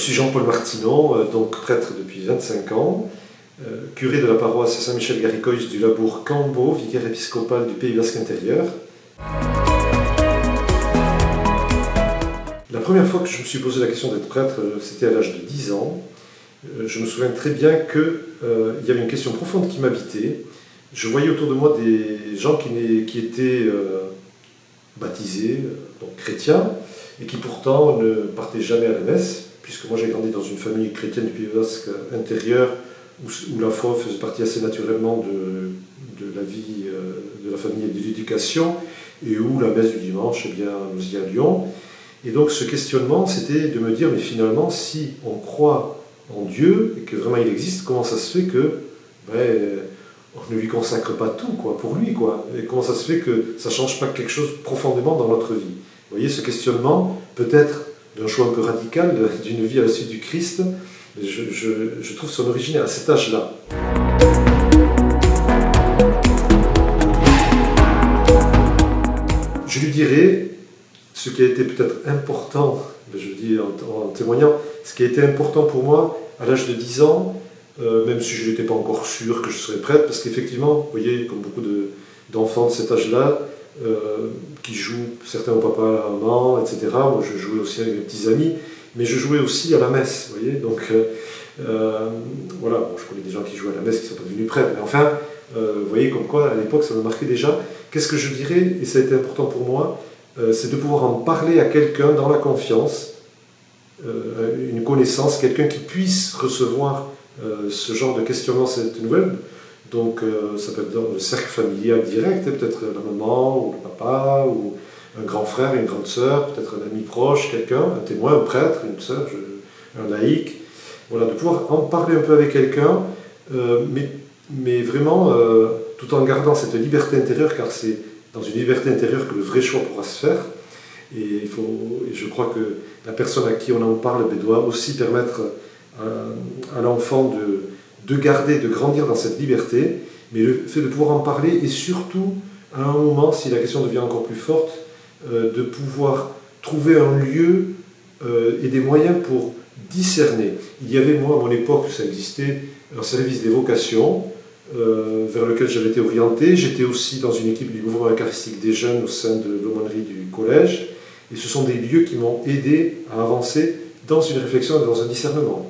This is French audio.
Je suis Jean-Paul Martinon, donc prêtre depuis 25 ans, curé de la paroisse Saint-Michel-Garicois du Labour Cambo, vicaire épiscopal du Pays Basque intérieur. La première fois que je me suis posé la question d'être prêtre, c'était à l'âge de 10 ans. Je me souviens très bien qu'il y avait une question profonde qui m'habitait. Je voyais autour de moi des gens qui étaient baptisés, donc chrétiens, et qui pourtant ne partaient jamais à la messe, puisque moi j'ai grandi dans une famille chrétienne du Pays Basque intérieur, où la foi faisait partie assez naturellement de la vie de la famille et de l'éducation, et où la messe du dimanche, eh bien, nous y allions. Et donc ce questionnement, c'était de me dire, mais finalement, si on croit en Dieu, et que vraiment il existe, comment ça se fait que on ne lui consacre pas tout pour lui, et comment ça se fait que ça ne change pas quelque chose profondément dans notre vie. Vous voyez, ce questionnement, peut-être d'un choix un peu radical, d'une vie à la suite du Christ, je trouve son origine à cet âge-là. Je lui dirais ce qui a été peut-être important, je le dis en témoignant, ce qui a été important pour moi à l'âge de 10 ans, même si je n'étais pas encore sûr que je serais prêtre, parce qu'effectivement, vous voyez, comme beaucoup d'enfants de cet âge-là, qui jouent, certains au papa, à la maman, etc. Moi, je jouais aussi avec mes petits amis, mais je jouais aussi à la messe, vous voyez. Donc, voilà, bon, je connais des gens qui jouent à la messe qui ne sont pas devenus prêtres, mais enfin, vous voyez, comme quoi, à l'époque, ça me marquait déjà. Qu'est-ce que je dirais, et ça a été important pour moi, c'est de pouvoir en parler à quelqu'un dans la confiance, une connaissance, quelqu'un qui puisse recevoir ce genre de questionnement, cette nouvelle. Donc ça peut être dans le cercle familial direct, peut-être la maman ou le papa, ou un grand frère, une grande sœur, peut-être un ami proche, quelqu'un, un témoin, un prêtre, une sœur, un laïc. Voilà, de pouvoir en parler un peu avec quelqu'un, mais vraiment tout en gardant cette liberté intérieure, car c'est dans une liberté intérieure que le vrai choix pourra se faire. Et je crois que la personne à qui on en parle doit aussi permettre à l'enfant de garder, de grandir dans cette liberté, mais le fait de pouvoir en parler, et surtout, à un moment, si la question devient encore plus forte, de pouvoir trouver un lieu et des moyens pour discerner. Il y avait, moi, à mon époque, ça existait, un service des vocations, vers lequel j'avais été orienté. J'étais aussi dans une équipe du mouvement eucharistique des jeunes au sein de l'aumônerie du collège, et ce sont des lieux qui m'ont aidé à avancer dans une réflexion et dans un discernement.